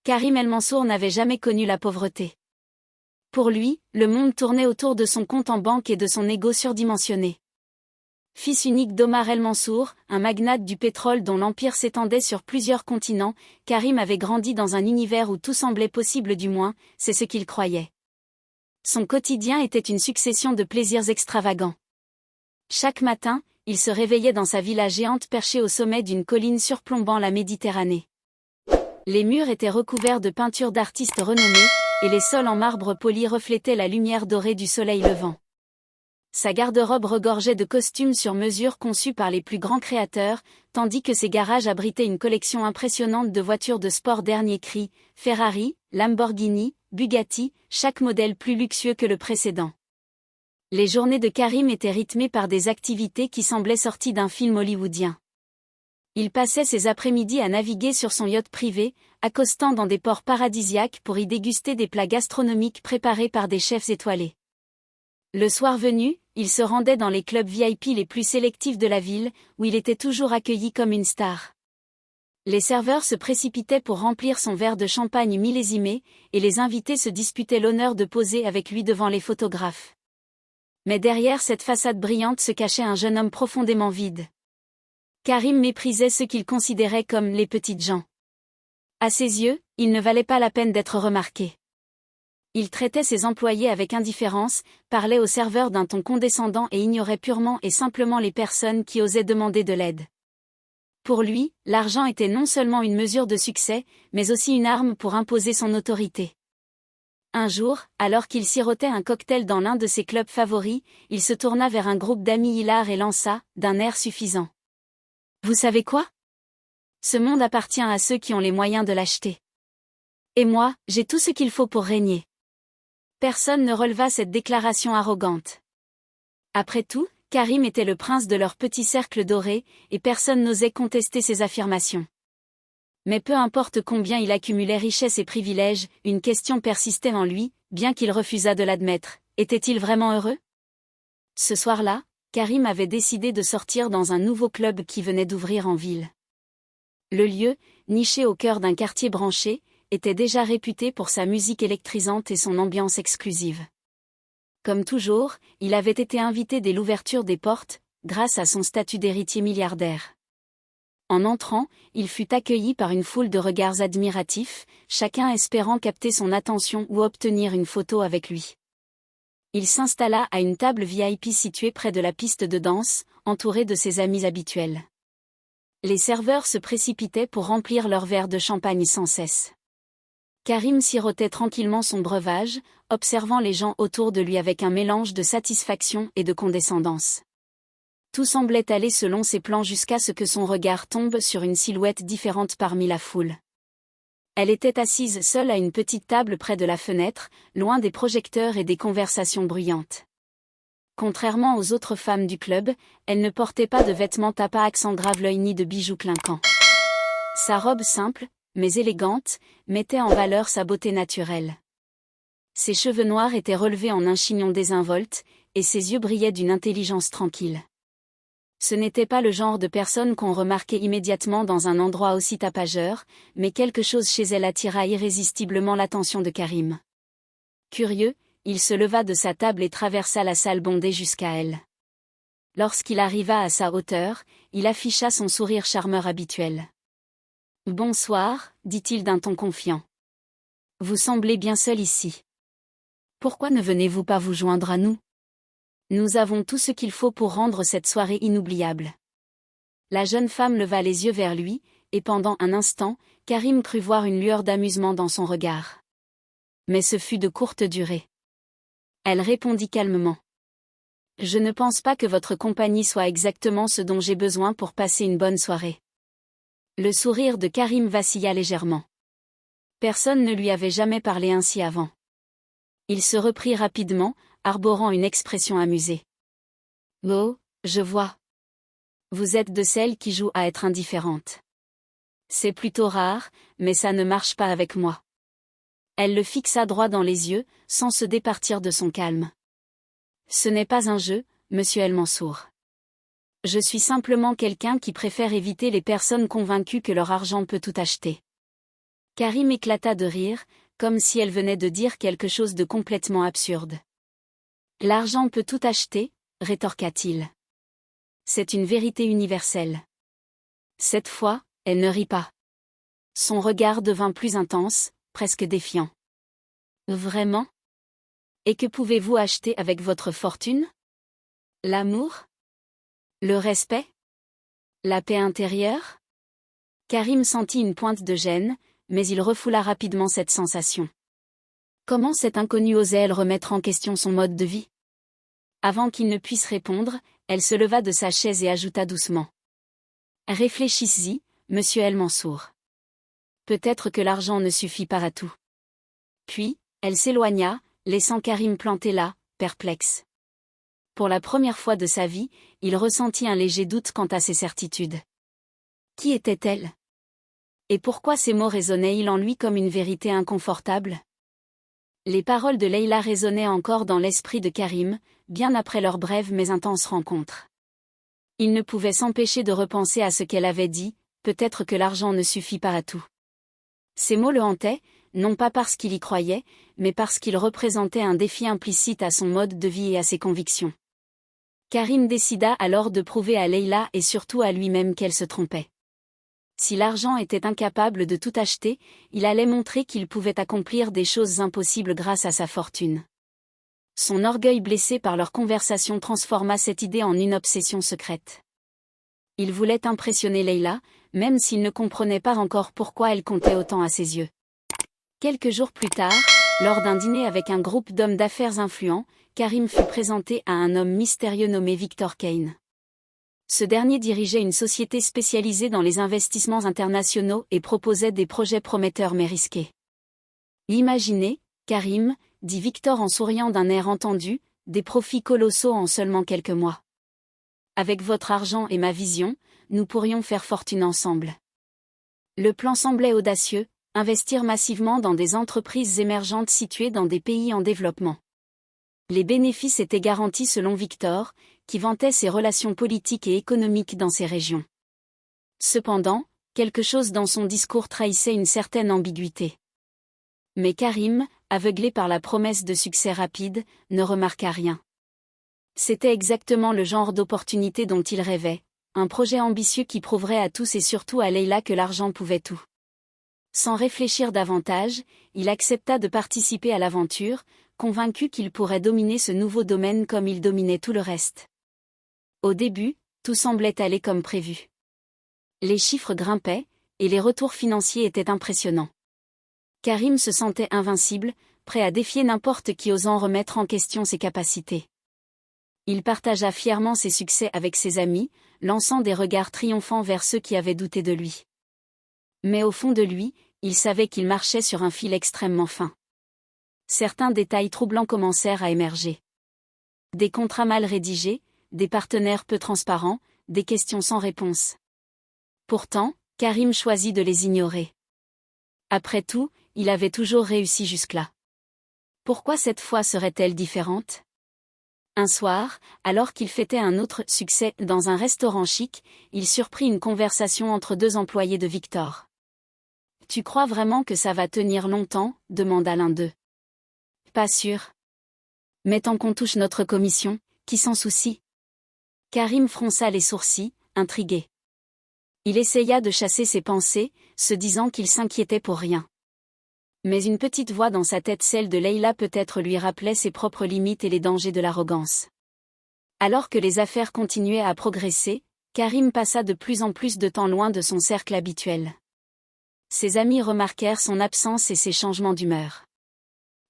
Karim El Mansour n'avait jamais connu la pauvreté. Pour lui, le monde tournait autour de son compte en banque et de son ego surdimensionné. Fils unique d'Omar El Mansour, un magnate du pétrole dont l'empire s'étendait sur plusieurs continents, Karim avait grandi dans un univers où tout semblait possible, du moins, c'est ce qu'il croyait. Son quotidien était une succession de plaisirs extravagants. Chaque matin, il se réveillait dans sa villa géante perchée au sommet d'une colline surplombant la Méditerranée. Les murs étaient recouverts de peintures d'artistes renommés, et les sols en marbre poli reflétaient la lumière dorée du soleil levant. Sa garde-robe regorgeait de costumes sur mesure conçus par les plus grands créateurs, tandis que ses garages abritaient une collection impressionnante de voitures de sport dernier cri, Ferrari, Lamborghini, Bugatti, chaque modèle plus luxueux que le précédent. Les journées de Karim étaient rythmées par des activités qui semblaient sorties d'un film hollywoodien. Il passait ses après-midi à naviguer sur son yacht privé, accostant dans des ports paradisiaques pour y déguster des plats gastronomiques préparés par des chefs étoilés. Le soir venu, il se rendait dans les clubs VIP les plus sélectifs de la ville, où il était toujours accueilli comme une star. Les serveurs se précipitaient pour remplir son verre de champagne millésimé, et les invités se disputaient l'honneur de poser avec lui devant les photographes. Mais derrière cette façade brillante se cachait un jeune homme profondément vide. Karim méprisait ceux qu'il considérait comme les petites gens. À ses yeux, il ne valait pas la peine d'être remarqué. Il traitait ses employés avec indifférence, parlait aux serveurs d'un ton condescendant et ignorait purement et simplement les personnes qui osaient demander de l'aide. Pour lui, l'argent était non seulement une mesure de succès, mais aussi une arme pour imposer son autorité. Un jour, alors qu'il sirotait un cocktail dans l'un de ses clubs favoris, il se tourna vers un groupe d'amis hilars et lança, d'un air suffisant. « Vous savez quoi ? Ce monde appartient à ceux qui ont les moyens de l'acheter. Et moi, j'ai tout ce qu'il faut pour régner. » Personne ne releva cette déclaration arrogante. Après tout, Karim était le prince de leur petit cercle doré, et personne n'osait contester ses affirmations. Mais peu importe combien il accumulait richesses et privilèges, une question persistait en lui, bien qu'il refusât de l'admettre. Était-il vraiment heureux ? Ce soir-là, Karim avait décidé de sortir dans un nouveau club qui venait d'ouvrir en ville. Le lieu, niché au cœur d'un quartier branché, était déjà réputé pour sa musique électrisante et son ambiance exclusive. Comme toujours, il avait été invité dès l'ouverture des portes, grâce à son statut d'héritier milliardaire. En entrant, il fut accueilli par une foule de regards admiratifs, chacun espérant capter son attention ou obtenir une photo avec lui. Il s'installa à une table VIP située près de la piste de danse, entouré de ses amis habituels. Les serveurs se précipitaient pour remplir leurs verres de champagne sans cesse. Karim sirotait tranquillement son breuvage, observant les gens autour de lui avec un mélange de satisfaction et de condescendance. Tout semblait aller selon ses plans jusqu'à ce que son regard tombe sur une silhouette différente parmi la foule. Elle était assise seule à une petite table près de la fenêtre, loin des projecteurs et des conversations bruyantes. Contrairement aux autres femmes du club, elle ne portait pas de vêtements tapas accent grave l'œil ni de bijoux clinquants. Sa robe simple, mais élégante, mettait en valeur sa beauté naturelle. Ses cheveux noirs étaient relevés en un chignon désinvolte, et ses yeux brillaient d'une intelligence tranquille. Ce n'était pas le genre de personne qu'on remarquait immédiatement dans un endroit aussi tapageur, mais quelque chose chez elle attira irrésistiblement l'attention de Karim. Curieux, il se leva de sa table et traversa la salle bondée jusqu'à elle. Lorsqu'il arriva à sa hauteur, il afficha son sourire charmeur habituel. « Bonsoir, dit-il d'un ton confiant. Vous semblez bien seul ici. Pourquoi ne venez-vous pas vous joindre à nous ? Nous avons tout ce qu'il faut pour rendre cette soirée inoubliable. » La jeune femme leva les yeux vers lui, et pendant un instant, Karim crut voir une lueur d'amusement dans son regard. Mais ce fut de courte durée. Elle répondit calmement. « Je ne pense pas que votre compagnie soit exactement ce dont j'ai besoin pour passer une bonne soirée. » Le sourire de Karim vacilla légèrement. Personne ne lui avait jamais parlé ainsi avant. Il se reprit rapidement, arborant une expression amusée. « Oh, je vois. Vous êtes de celles qui jouent à être indifférentes. C'est plutôt rare, mais ça ne marche pas avec moi. » Elle le fixa droit dans les yeux, sans se départir de son calme. « Ce n'est pas un jeu, monsieur El Mansour. Je suis simplement quelqu'un qui préfère éviter les personnes convaincues que leur argent peut tout acheter. Karim éclata de rire, comme si elle venait de dire quelque chose de complètement absurde. L'argent peut tout acheter, rétorqua-t-il. C'est une vérité universelle. Cette fois, elle ne rit pas. Son regard devint plus intense, presque défiant. Vraiment? Et que pouvez-vous acheter avec votre fortune? L'amour? Le respect? La paix intérieure? Karim sentit une pointe de gêne, mais il refoula rapidement cette sensation. Comment cette inconnue osait-elle remettre en question son mode de vie? Avant qu'il ne puisse répondre, elle se leva de sa chaise et ajouta doucement. Réfléchissez-y, monsieur El Mansour. Peut-être que l'argent ne suffit pas à tout. Puis, elle s'éloigna, laissant Karim planté là, perplexe. Pour la première fois de sa vie, il ressentit un léger doute quant à ses certitudes. Qui était-elle? Et pourquoi ces mots résonnaient-ils en lui comme une vérité inconfortable? Les paroles de Leïla résonnaient encore dans l'esprit de Karim, bien après leur brève mais intense rencontre. Il ne pouvait s'empêcher de repenser à ce qu'elle avait dit, peut-être que l'argent ne suffit pas à tout. Ces mots le hantaient, non pas parce qu'il y croyait, mais parce qu'ils représentaient un défi implicite à son mode de vie et à ses convictions. Karim décida alors de prouver à Leïla et surtout à lui-même qu'elle se trompait. Si l'argent était incapable de tout acheter, il allait montrer qu'il pouvait accomplir des choses impossibles grâce à sa fortune. Son orgueil blessé par leur conversation transforma cette idée en une obsession secrète. Il voulait impressionner Leïla, même s'il ne comprenait pas encore pourquoi elle comptait autant à ses yeux. Quelques jours plus tard, lors d'un dîner avec un groupe d'hommes d'affaires influents, Karim fut présenté à un homme mystérieux nommé Victor Kane. Ce dernier dirigeait une société spécialisée dans les investissements internationaux et proposait des projets prometteurs mais risqués. Imaginez, Karim, dit Victor en souriant d'un air entendu, des profits colossaux en seulement quelques mois. Avec votre argent et ma vision, nous pourrions faire fortune ensemble. Le plan semblait audacieux, investir massivement dans des entreprises émergentes situées dans des pays en développement. Les bénéfices étaient garantis selon Victor, qui vantait ses relations politiques et économiques dans ces régions. Cependant, quelque chose dans son discours trahissait une certaine ambiguïté. Mais Karim, aveuglé par la promesse de succès rapide, ne remarqua rien. C'était exactement le genre d'opportunité dont il rêvait, un projet ambitieux qui prouverait à tous et surtout à Leïla que l'argent pouvait tout. Sans réfléchir davantage, il accepta de participer à l'aventure, convaincu qu'il pourrait dominer ce nouveau domaine comme il dominait tout le reste. Au début, tout semblait aller comme prévu. Les chiffres grimpaient, et les retours financiers étaient impressionnants. Karim se sentait invincible, prêt à défier n'importe qui osant remettre en question ses capacités. Il partagea fièrement ses succès avec ses amis, lançant des regards triomphants vers ceux qui avaient douté de lui. Mais au fond de lui, il savait qu'il marchait sur un fil extrêmement fin. Certains détails troublants commencèrent à émerger. Des contrats mal rédigés, des partenaires peu transparents, des questions sans réponse. Pourtant, Karim choisit de les ignorer. Après tout, il avait toujours réussi jusque-là. Pourquoi cette fois serait-elle différente? Un soir, alors qu'il fêtait un autre succès dans un restaurant chic, il surprit une conversation entre deux employés de Victor. « Tu crois vraiment que ça va tenir longtemps ?» demanda l'un d'eux. « Pas sûr. Mais tant qu'on touche notre commission, qui s'en soucie ?» Karim fronça les sourcils, intrigué. Il essaya de chasser ses pensées, se disant qu'il s'inquiétait pour rien. Mais une petite voix dans sa tête, celle de Leïla peut-être, lui rappelait ses propres limites et les dangers de l'arrogance. Alors que les affaires continuaient à progresser, Karim passa de plus en plus de temps loin de son cercle habituel. Ses amis remarquèrent son absence et ses changements d'humeur.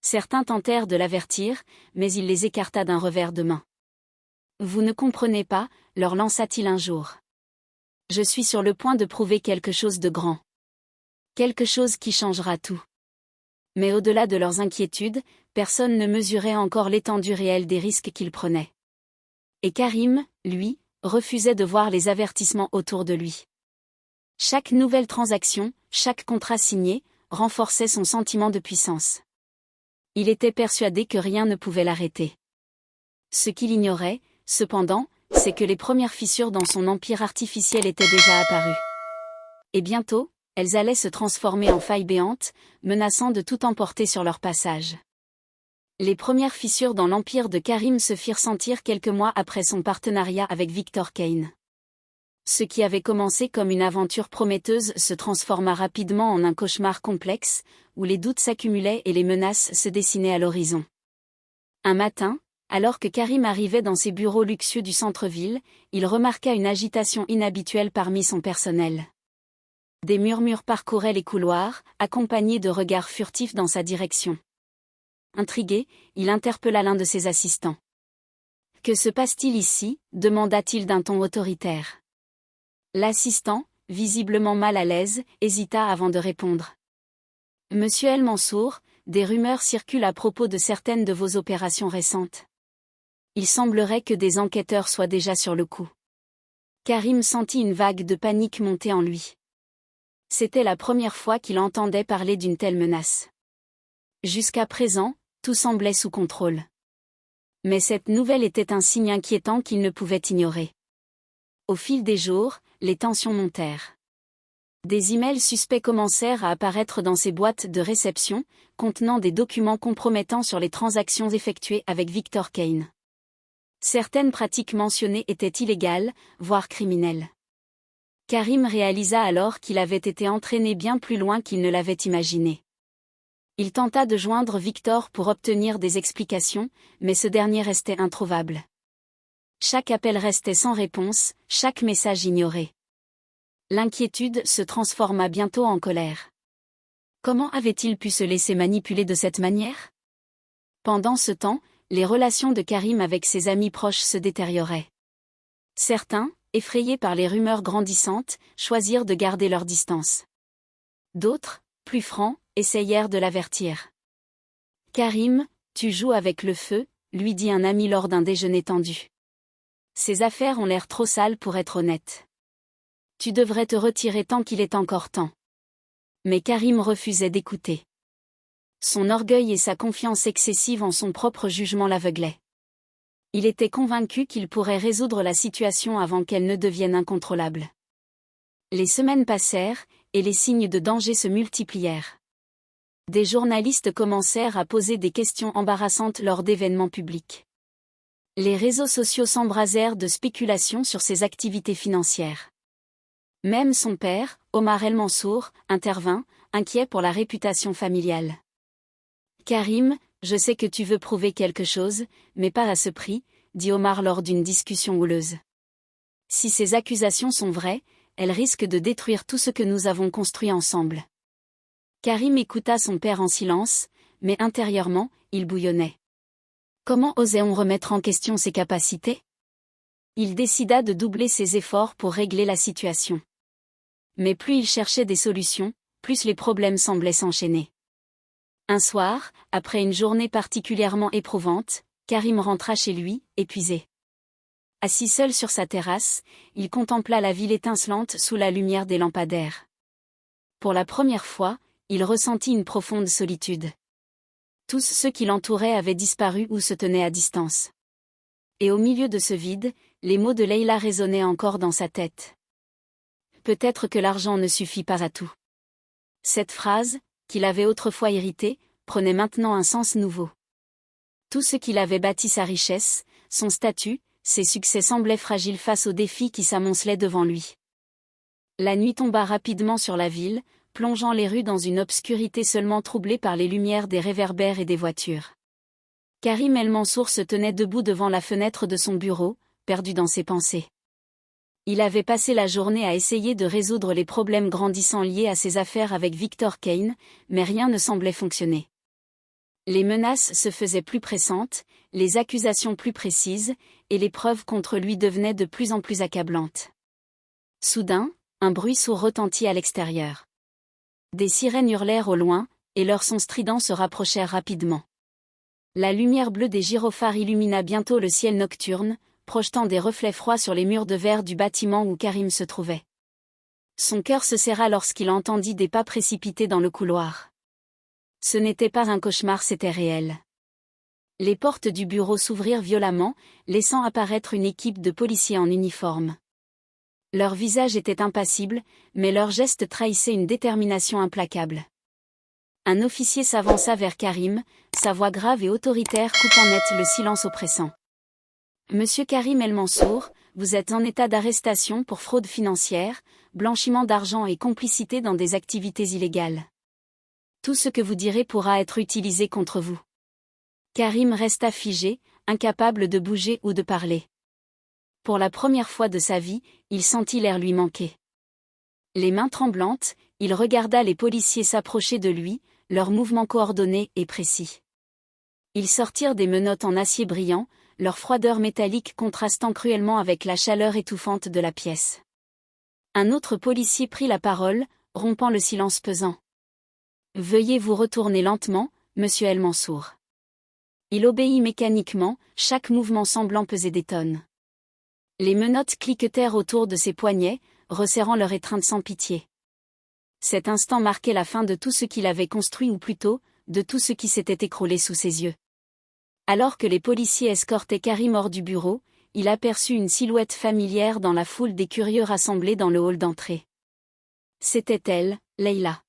Certains tentèrent de l'avertir, mais il les écarta d'un revers de main. « Vous ne comprenez pas » leur lança-t-il un jour. « Je suis sur le point de prouver quelque chose de grand. Quelque chose qui changera tout. » Mais au-delà de leurs inquiétudes, personne ne mesurait encore l'étendue réelle des risques qu'ils prenaient. Et Karim, lui, refusait de voir les avertissements autour de lui. Chaque nouvelle transaction, chaque contrat signé, renforçait son sentiment de puissance. Il était persuadé que rien ne pouvait l'arrêter. Ce qu'il ignorait, cependant, c'est que les premières fissures dans son empire artificiel étaient déjà apparues. Et bientôt, Elles allaient se transformer en failles béantes, menaçant de tout emporter sur leur passage. Les premières fissures dans l'empire de Karim se firent sentir quelques mois après son partenariat avec Victor Kane. Ce qui avait commencé comme une aventure prometteuse se transforma rapidement en un cauchemar complexe, où les doutes s'accumulaient et les menaces se dessinaient à l'horizon. Un matin, alors que Karim arrivait dans ses bureaux luxueux du centre-ville, il remarqua une agitation inhabituelle parmi son personnel. Des murmures parcouraient les couloirs, accompagnés de regards furtifs dans sa direction. Intrigué, il interpella l'un de ses assistants. « Que se passe-t-il ici » demanda-t-il d'un ton autoritaire. L'assistant, visiblement mal à l'aise, hésita avant de répondre. « Monsieur El Mansour, des rumeurs circulent à propos de certaines de vos opérations récentes. Il semblerait que des enquêteurs soient déjà sur le coup. » Karim sentit une vague de panique monter en lui. C'était la première fois qu'il entendait parler d'une telle menace. Jusqu'à présent, tout semblait sous contrôle. Mais cette nouvelle était un signe inquiétant qu'il ne pouvait ignorer. Au fil des jours, les tensions montèrent. Des emails suspects commencèrent à apparaître dans ses boîtes de réception, contenant des documents compromettants sur les transactions effectuées avec Victor Kane. Certaines pratiques mentionnées étaient illégales, voire criminelles. Karim réalisa alors qu'il avait été entraîné bien plus loin qu'il ne l'avait imaginé. Il tenta de joindre Victor pour obtenir des explications, mais ce dernier restait introuvable. Chaque appel restait sans réponse, chaque message ignoré. L'inquiétude se transforma bientôt en colère. Comment avait-il pu se laisser manipuler de cette manière? Pendant ce temps, les relations de Karim avec ses amis proches se détérioraient. Certains, effrayés par les rumeurs grandissantes, choisirent de garder leur distance. D'autres, plus francs, essayèrent de l'avertir. « Karim, tu joues avec le feu », lui dit un ami lors d'un déjeuner tendu. « Ces affaires ont l'air trop sales pour être honnêtes. Tu devrais te retirer tant qu'il est encore temps. » Mais Karim refusait d'écouter. Son orgueil et sa confiance excessive en son propre jugement l'aveuglaient. Il était convaincu qu'il pourrait résoudre la situation avant qu'elle ne devienne incontrôlable. Les semaines passèrent, et les signes de danger se multiplièrent. Des journalistes commencèrent à poser des questions embarrassantes lors d'événements publics. Les réseaux sociaux s'embrasèrent de spéculations sur ses activités financières. Même son père, Omar El Mansour, intervint, inquiet pour la réputation familiale. « Karim, je sais que tu veux prouver quelque chose, mais pas à ce prix, » dit Omar lors d'une discussion houleuse. « Si ces accusations sont vraies, elles risquent de détruire tout ce que nous avons construit ensemble. » Karim écouta son père en silence, mais intérieurement, il bouillonnait. Comment osait-on remettre en question ses capacités? Il décida de doubler ses efforts pour régler la situation. Mais plus il cherchait des solutions, plus les problèmes semblaient s'enchaîner. Un soir, après une journée particulièrement éprouvante, Karim rentra chez lui, épuisé. Assis seul sur sa terrasse, il contempla la ville étincelante sous la lumière des lampadaires. Pour la première fois, il ressentit une profonde solitude. Tous ceux qui l'entouraient avaient disparu ou se tenaient à distance. Et au milieu de ce vide, les mots de Leïla résonnaient encore dans sa tête. Peut-être que l'argent ne suffit pas à tout. Cette phrase, qui l'avait autrefois irrité, prenait maintenant un sens nouveau. Tout ce qu'il avait bâti, sa richesse, son statut, ses succès semblaient fragiles face aux défis qui s'amoncelaient devant lui. La nuit tomba rapidement sur la ville, plongeant les rues dans une obscurité seulement troublée par les lumières des réverbères et des voitures. Karim El Mansour se tenait debout devant la fenêtre de son bureau, perdu dans ses pensées. Il avait passé la journée à essayer de résoudre les problèmes grandissants liés à ses affaires avec Victor Kane, mais rien ne semblait fonctionner. Les menaces se faisaient plus pressantes, les accusations plus précises, et les preuves contre lui devenaient de plus en plus accablantes. Soudain, un bruit sourd retentit à l'extérieur. Des sirènes hurlèrent au loin, et leurs sons stridents se rapprochèrent rapidement. La lumière bleue des gyrophares illumina bientôt le ciel nocturne, projetant des reflets froids sur les murs de verre du bâtiment où Karim se trouvait. Son cœur se serra lorsqu'il entendit des pas précipités dans le couloir. Ce n'était pas un cauchemar, c'était réel. Les portes du bureau s'ouvrirent violemment, laissant apparaître une équipe de policiers en uniforme. Leur visage était impassible, mais leurs gestes trahissaient une détermination implacable. Un officier s'avança vers Karim, sa voix grave et autoritaire coupant net le silence oppressant. Monsieur Karim El Mansour, vous êtes en état d'arrestation pour fraude financière, blanchiment d'argent et complicité dans des activités illégales. Tout ce que vous direz pourra être utilisé contre vous. Karim resta figé, incapable de bouger ou de parler. Pour la première fois de sa vie, il sentit l'air lui manquer. Les mains tremblantes, il regarda les policiers s'approcher de lui, leurs mouvements coordonnés et précis. Ils sortirent des menottes en acier brillant, leur froideur métallique contrastant cruellement avec la chaleur étouffante de la pièce. Un autre policier prit la parole, rompant le silence pesant. « Veuillez vous retourner lentement, monsieur El Mansour. » Il obéit mécaniquement, chaque mouvement semblant peser des tonnes. Les menottes cliquetèrent autour de ses poignets, resserrant leur étreinte sans pitié. Cet instant marquait la fin de tout ce qu'il avait construit ou plutôt, de tout ce qui s'était écroulé sous ses yeux. Alors que les policiers escortaient Karim hors du bureau, il aperçut une silhouette familière dans la foule des curieux rassemblés dans le hall d'entrée. C'était elle, Leïla.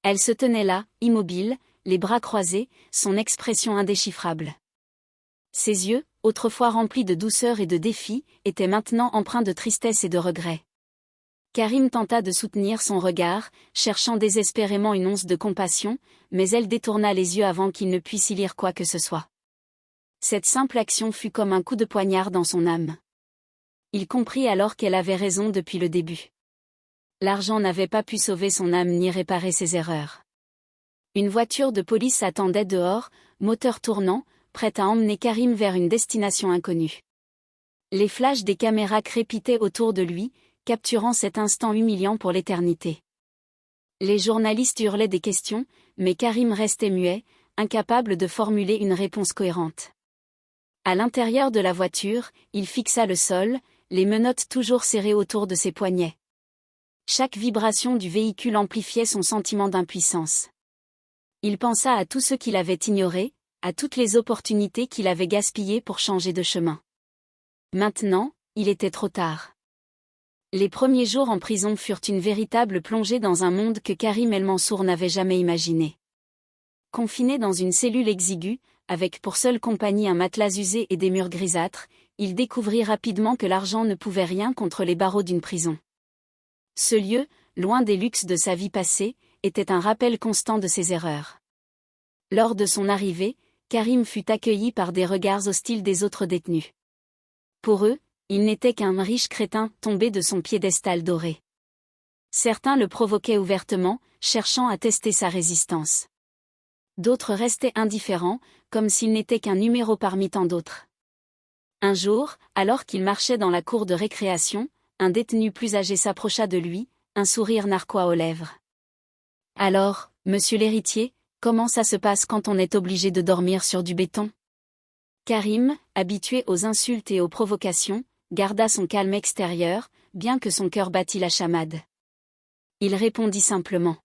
Elle se tenait là, immobile, les bras croisés, son expression indéchiffrable. Ses yeux, autrefois remplis de douceur et de défi, étaient maintenant empreints de tristesse et de regret. Karim tenta de soutenir son regard, cherchant désespérément une once de compassion, mais elle détourna les yeux avant qu'il ne puisse y lire quoi que ce soit. Cette simple action fut comme un coup de poignard dans son âme. Il comprit alors qu'elle avait raison depuis le début. L'argent n'avait pas pu sauver son âme ni réparer ses erreurs. Une voiture de police attendait dehors, moteur tournant, prête à emmener Karim vers une destination inconnue. Les flashs des caméras crépitaient autour de lui, capturant cet instant humiliant pour l'éternité. Les journalistes hurlaient des questions, mais Karim restait muet, incapable de formuler une réponse cohérente. À l'intérieur de la voiture, il fixa le sol, les menottes toujours serrées autour de ses poignets. Chaque vibration du véhicule amplifiait son sentiment d'impuissance. Il pensa à tout ce qu'il avait ignoré, à toutes les opportunités qu'il avait gaspillées pour changer de chemin. Maintenant, il était trop tard. Les premiers jours en prison furent une véritable plongée dans un monde que Karim El Mansour n'avait jamais imaginé. Confiné dans une cellule exiguë, avec pour seule compagnie un matelas usé et des murs grisâtres, il découvrit rapidement que l'argent ne pouvait rien contre les barreaux d'une prison. Ce lieu, loin des luxes de sa vie passée, était un rappel constant de ses erreurs. Lors de son arrivée, Karim fut accueilli par des regards hostiles des autres détenus. Pour eux, il n'était qu'un riche crétin tombé de son piédestal doré. Certains le provoquaient ouvertement, cherchant à tester sa résistance. D'autres restaient indifférents, comme s'il n'était qu'un numéro parmi tant d'autres. Un jour, alors qu'il marchait dans la cour de récréation, un détenu plus âgé s'approcha de lui, un sourire narquois aux lèvres. « Alors, monsieur l'héritier, comment ça se passe quand on est obligé de dormir sur du béton ?» Karim, habitué aux insultes et aux provocations, garda son calme extérieur, bien que son cœur battît la chamade. Il répondit simplement.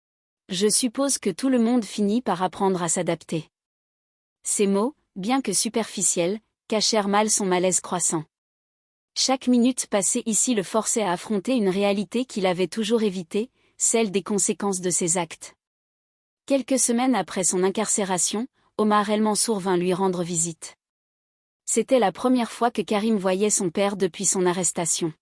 « Je suppose que tout le monde finit par apprendre à s'adapter. » Ces mots, bien que superficiels, cachèrent mal son malaise croissant. Chaque minute passée ici le forçait à affronter une réalité qu'il avait toujours évitée, celle des conséquences de ses actes. Quelques semaines après son incarcération, Omar El Mansour vint lui rendre visite. C'était la première fois que Karim voyait son père depuis son arrestation.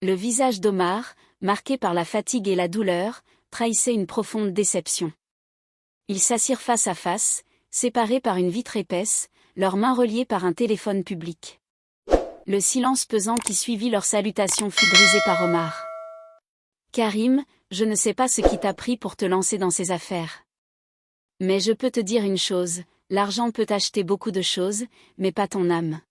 Le visage d'Omar, marqué par la fatigue et la douleur, trahissait une profonde déception. Ils s'assirent face à face, séparés par une vitre épaisse, leurs mains reliées par un téléphone public. Le silence pesant qui suivit leur salutation fut brisé par Omar. « Karim, je ne sais pas ce qui t'a pris pour te lancer dans ces affaires. Mais je peux te dire une chose, l'argent peut acheter beaucoup de choses, mais pas ton âme. »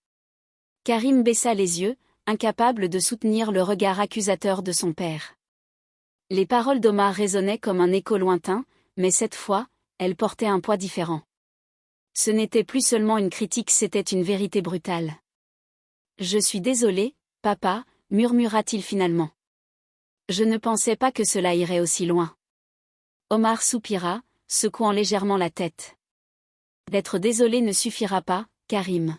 Karim baissa les yeux, incapable de soutenir le regard accusateur de son père. Les paroles d'Omar résonnaient comme un écho lointain, mais cette fois, elles portaient un poids différent. Ce n'était plus seulement une critique, c'était une vérité brutale. « Je suis désolé, papa, murmura-t-il finalement. Je ne pensais pas que cela irait aussi loin. Omar soupira, secouant légèrement la tête. D'être désolé ne suffira pas, Karim.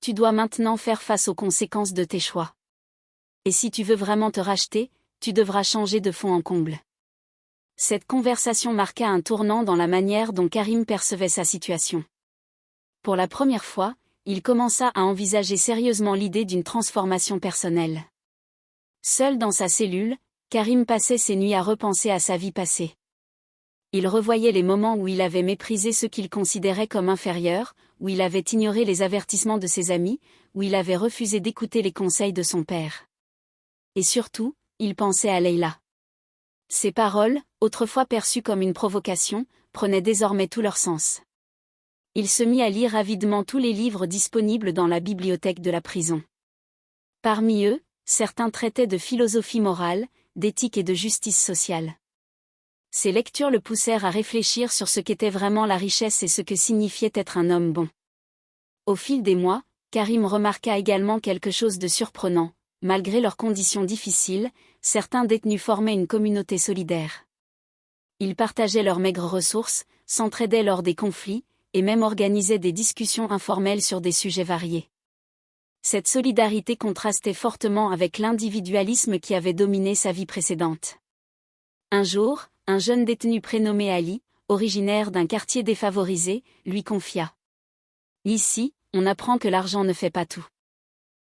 Tu dois maintenant faire face aux conséquences de tes choix. Et si tu veux vraiment te racheter, tu devras changer de fond en comble. Cette conversation marqua un tournant dans la manière dont Karim percevait sa situation. Pour la première fois, il commença à envisager sérieusement l'idée d'une transformation personnelle. Seul dans sa cellule, Karim passait ses nuits à repenser à sa vie passée. Il revoyait les moments où il avait méprisé ceux qu'il considérait comme inférieurs, où il avait ignoré les avertissements de ses amis, où il avait refusé d'écouter les conseils de son père. Et surtout, il pensait à Leïla. Ses paroles, autrefois perçues comme une provocation, prenaient désormais tout leur sens. Il se mit à lire avidement tous les livres disponibles dans la bibliothèque de la prison. Parmi eux, certains traitaient de philosophie morale, d'éthique et de justice sociale. Ces lectures le poussèrent à réfléchir sur ce qu'était vraiment la richesse et ce que signifiait être un homme bon. Au fil des mois, Karim remarqua également quelque chose de surprenant. Malgré leurs conditions difficiles, certains détenus formaient une communauté solidaire. Ils partageaient leurs maigres ressources, s'entraidaient lors des conflits, et même organisaient des discussions informelles sur des sujets variés. Cette solidarité contrastait fortement avec l'individualisme qui avait dominé sa vie précédente. Un jour, un jeune détenu prénommé Ali, originaire d'un quartier défavorisé, lui confia. « Ici, on apprend que l'argent ne fait pas tout.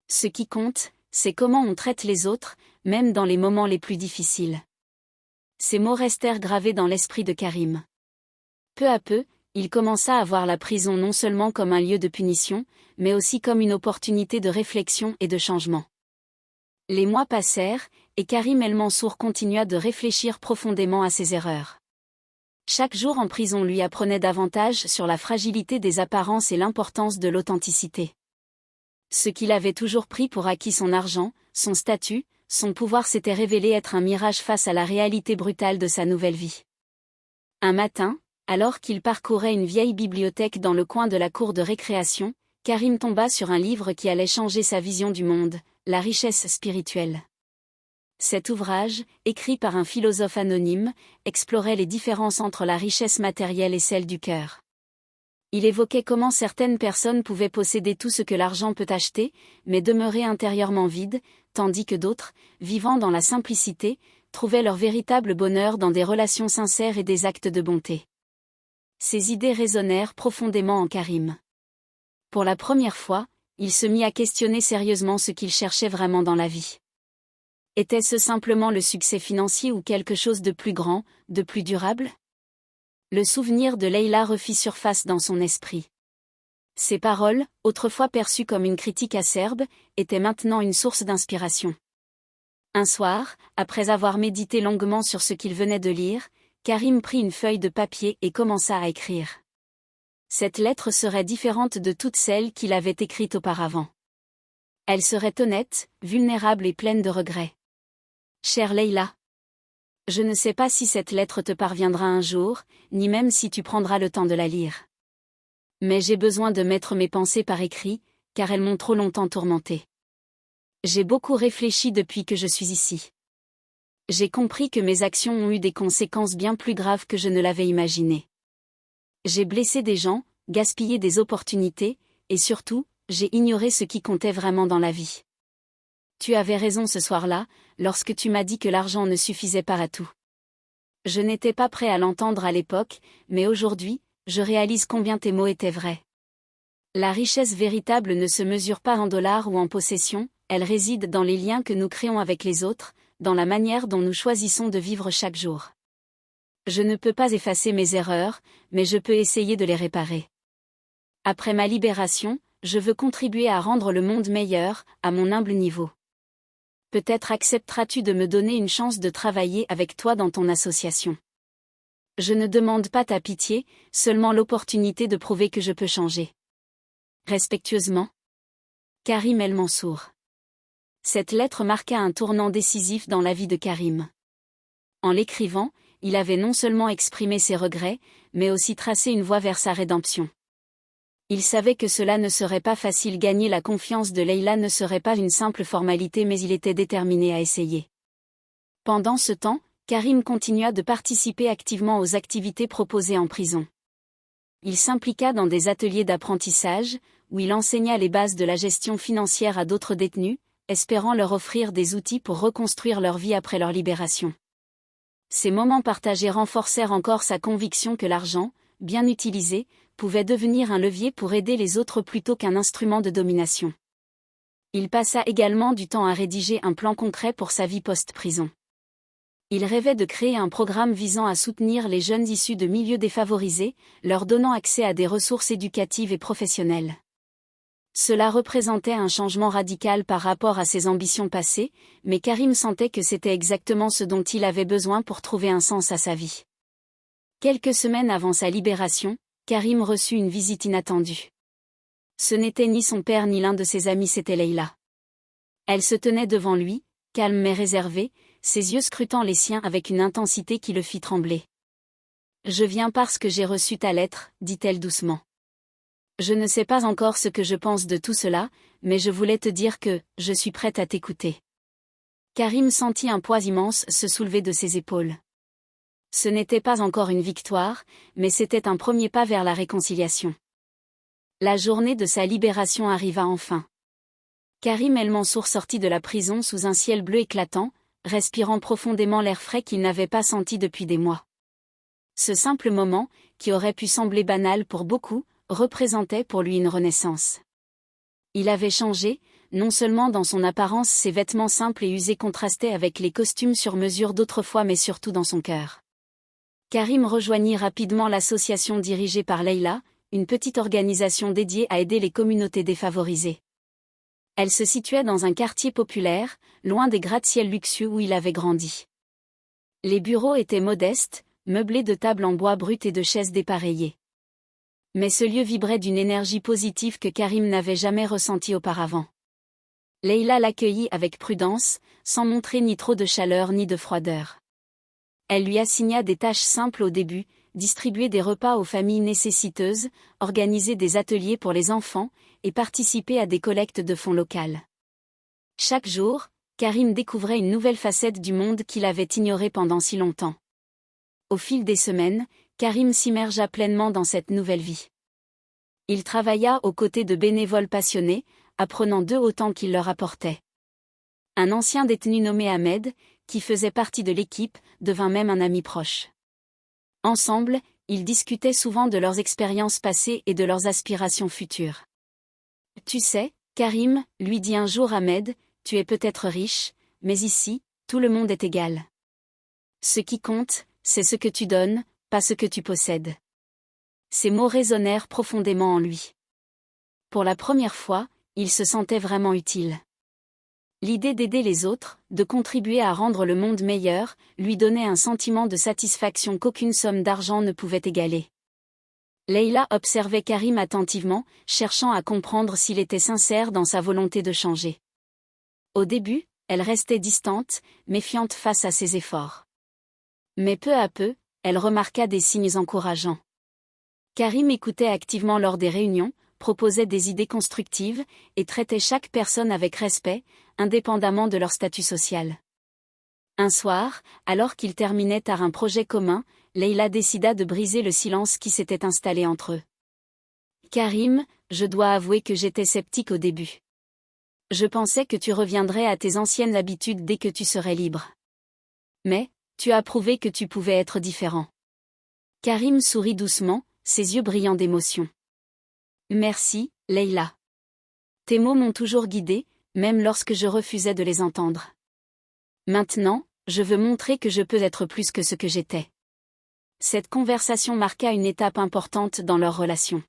Ce qui compte, c'est comment on traite les autres, même dans les moments les plus difficiles. » Ces mots restèrent gravés dans l'esprit de Karim. Peu à peu, il commença à voir la prison non seulement comme un lieu de punition, mais aussi comme une opportunité de réflexion et de changement. Les mois passèrent, et Karim El Mansour continua de réfléchir profondément à ses erreurs. Chaque jour en prison lui apprenait davantage sur la fragilité des apparences et l'importance de l'authenticité. Ce qu'il avait toujours pris pour acquis, son argent, son statut, son pouvoir, s'était révélé être un mirage face à la réalité brutale de sa nouvelle vie. Un matin, alors qu'il parcourait une vieille bibliothèque dans le coin de la cour de récréation, Karim tomba sur un livre qui allait changer sa vision du monde, La richesse spirituelle. Cet ouvrage, écrit par un philosophe anonyme, explorait les différences entre la richesse matérielle et celle du cœur. Il évoquait comment certaines personnes pouvaient posséder tout ce que l'argent peut acheter, mais demeurer intérieurement vides, tandis que d'autres, vivant dans la simplicité, trouvaient leur véritable bonheur dans des relations sincères et des actes de bonté. Ces idées résonnèrent profondément en Karim. Pour la première fois, il se mit à questionner sérieusement ce qu'il cherchait vraiment dans la vie. Était-ce simplement le succès financier ou quelque chose de plus grand, de plus durable ? Le souvenir de Leïla refit surface dans son esprit. Ses paroles, autrefois perçues comme une critique acerbe, étaient maintenant une source d'inspiration. Un soir, après avoir médité longuement sur ce qu'il venait de lire, Karim prit une feuille de papier et commença à écrire. Cette lettre serait différente de toutes celles qu'il avait écrites auparavant. Elle serait honnête, vulnérable et pleine de regrets. Chère Leïla, je ne sais pas si cette lettre te parviendra un jour, ni même si tu prendras le temps de la lire. Mais j'ai besoin de mettre mes pensées par écrit, car elles m'ont trop longtemps tourmentée. J'ai beaucoup réfléchi depuis que je suis ici. J'ai compris que mes actions ont eu des conséquences bien plus graves que je ne l'avais imaginé. J'ai blessé des gens, gaspillé des opportunités, et surtout, j'ai ignoré ce qui comptait vraiment dans la vie. Tu avais raison ce soir-là, lorsque tu m'as dit que l'argent ne suffisait pas à tout. Je n'étais pas prêt à l'entendre à l'époque, mais aujourd'hui, je réalise combien tes mots étaient vrais. La richesse véritable ne se mesure pas en dollars ou en possessions, elle réside dans les liens que nous créons avec les autres, dans la manière dont nous choisissons de vivre chaque jour. Je ne peux pas effacer mes erreurs, mais je peux essayer de les réparer. Après ma libération, je veux contribuer à rendre le monde meilleur, à mon humble niveau. Peut-être accepteras-tu de me donner une chance de travailler avec toi dans ton association. Je ne demande pas ta pitié, seulement l'opportunité de prouver que je peux changer. Respectueusement, Karim El Mansour. Cette lettre marqua un tournant décisif dans la vie de Karim. En l'écrivant, il avait non seulement exprimé ses regrets, mais aussi tracé une voie vers sa rédemption. Il savait que cela ne serait pas facile, gagner la confiance de Leïla ne serait pas une simple formalité, mais il était déterminé à essayer. Pendant ce temps, Karim continua de participer activement aux activités proposées en prison. Il s'impliqua dans des ateliers d'apprentissage, où il enseigna les bases de la gestion financière à d'autres détenus, espérant leur offrir des outils pour reconstruire leur vie après leur libération. Ces moments partagés renforcèrent encore sa conviction que l'argent, bien utilisé, pouvait devenir un levier pour aider les autres plutôt qu'un instrument de domination. Il passa également du temps à rédiger un plan concret pour sa vie post-prison. Il rêvait de créer un programme visant à soutenir les jeunes issus de milieux défavorisés, leur donnant accès à des ressources éducatives et professionnelles. Cela représentait un changement radical par rapport à ses ambitions passées, mais Karim sentait que c'était exactement ce dont il avait besoin pour trouver un sens à sa vie. Quelques semaines avant sa libération, Karim reçut une visite inattendue. Ce n'était ni son père ni l'un de ses amis, c'était Leïla. Elle se tenait devant lui, calme mais réservée, ses yeux scrutant les siens avec une intensité qui le fit trembler. « Je viens parce que j'ai reçu ta lettre, dit-elle doucement. Je ne sais pas encore ce que je pense de tout cela, mais je voulais te dire que, je suis prête à t'écouter. » Karim sentit un poids immense se soulever de ses épaules. Ce n'était pas encore une victoire, mais c'était un premier pas vers la réconciliation. La journée de sa libération arriva enfin. Karim El Mansour sortit de la prison sous un ciel bleu éclatant, respirant profondément l'air frais qu'il n'avait pas senti depuis des mois. Ce simple moment, qui aurait pu sembler banal pour beaucoup, représentait pour lui une renaissance. Il avait changé, non seulement dans son apparence, ses vêtements simples et usés contrastaient avec les costumes sur mesure d'autrefois, mais surtout dans son cœur. Karim rejoignit rapidement l'association dirigée par Leïla, une petite organisation dédiée à aider les communautés défavorisées. Elle se situait dans un quartier populaire, loin des gratte-ciel luxueux où il avait grandi. Les bureaux étaient modestes, meublés de tables en bois brut et de chaises dépareillées. Mais ce lieu vibrait d'une énergie positive que Karim n'avait jamais ressentie auparavant. Leïla l'accueillit avec prudence, sans montrer ni trop de chaleur ni de froideur. Elle lui assigna des tâches simples au début, distribuer des repas aux familles nécessiteuses, organiser des ateliers pour les enfants, et participer à des collectes de fonds locales. Chaque jour, Karim découvrait une nouvelle facette du monde qu'il avait ignorée pendant si longtemps. Au fil des semaines, Karim s'immergea pleinement dans cette nouvelle vie. Il travailla aux côtés de bénévoles passionnés, apprenant d'eux autant qu'il leur apportait. Un ancien détenu nommé Ahmed, qui faisait partie de l'équipe, devint même un ami proche. Ensemble, ils discutaient souvent de leurs expériences passées et de leurs aspirations futures. « Tu sais, Karim, lui dit un jour Ahmed, tu es peut-être riche, mais ici, tout le monde est égal. Ce qui compte, c'est ce que tu donnes, pas ce que tu possèdes. » Ces mots résonnèrent profondément en lui. Pour la première fois, il se sentait vraiment utile. L'idée d'aider les autres, de contribuer à rendre le monde meilleur, lui donnait un sentiment de satisfaction qu'aucune somme d'argent ne pouvait égaler. Leïla observait Karim attentivement, cherchant à comprendre s'il était sincère dans sa volonté de changer. Au début, elle restait distante, méfiante face à ses efforts. Mais peu à peu, elle remarqua des signes encourageants. Karim écoutait activement lors des réunions, proposait des idées constructives, et traitait chaque personne avec respect, indépendamment de leur statut social. Un soir, alors qu'ils terminaient tard un projet commun, Leïla décida de briser le silence qui s'était installé entre eux. « Karim, je dois avouer que j'étais sceptique au début. Je pensais que tu reviendrais à tes anciennes habitudes dès que tu serais libre. Mais, tu as prouvé que tu pouvais être différent. » Karim sourit doucement, ses yeux brillants d'émotion. « Merci, Leïla. Tes mots m'ont toujours guidé, même lorsque je refusais de les entendre. Maintenant, je veux montrer que je peux être plus que ce que j'étais. » Cette conversation marqua une étape importante dans leur relation.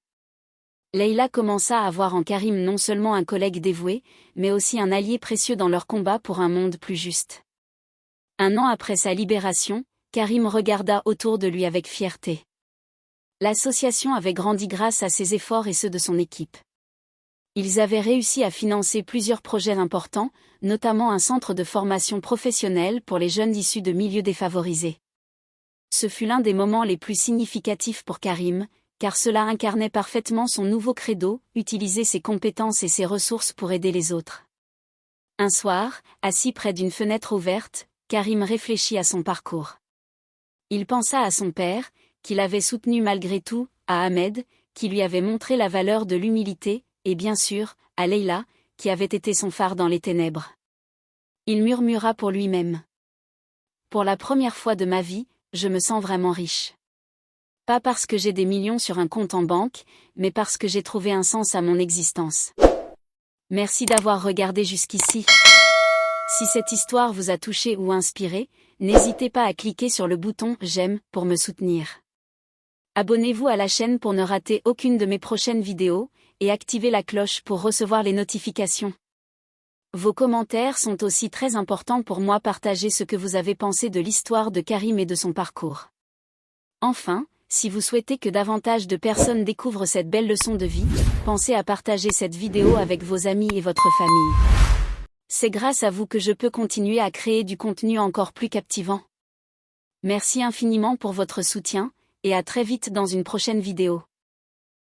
Leïla commença à voir en Karim non seulement un collègue dévoué, mais aussi un allié précieux dans leur combat pour un monde plus juste. Un an après sa libération, Karim regarda autour de lui avec fierté. L'association avait grandi grâce à ses efforts et ceux de son équipe. Ils avaient réussi à financer plusieurs projets importants, notamment un centre de formation professionnelle pour les jeunes issus de milieux défavorisés. Ce fut l'un des moments les plus significatifs pour Karim, car cela incarnait parfaitement son nouveau credo, utiliser ses compétences et ses ressources pour aider les autres. Un soir, assis près d'une fenêtre ouverte, Karim réfléchit à son parcours. Il pensa à son père, qu'il avait soutenu malgré tout, à Ahmed, qui lui avait montré la valeur de l'humilité, et bien sûr, à Leïla, qui avait été son phare dans les ténèbres. Il murmura pour lui-même. Pour la première fois de ma vie, je me sens vraiment riche. Pas parce que j'ai des millions sur un compte en banque, mais parce que j'ai trouvé un sens à mon existence. Merci d'avoir regardé jusqu'ici. Si cette histoire vous a touché ou inspiré, n'hésitez pas à cliquer sur le bouton « J'aime » pour me soutenir. Abonnez-vous à la chaîne pour ne rater aucune de mes prochaines vidéos, et activez la cloche pour recevoir les notifications. Vos commentaires sont aussi très importants pour moi. Partagez ce que vous avez pensé de l'histoire de Karim et de son parcours. Enfin, si vous souhaitez que davantage de personnes découvrent cette belle leçon de vie, pensez à partager cette vidéo avec vos amis et votre famille. C'est grâce à vous que je peux continuer à créer du contenu encore plus captivant. Merci infiniment pour votre soutien, et à très vite dans une prochaine vidéo.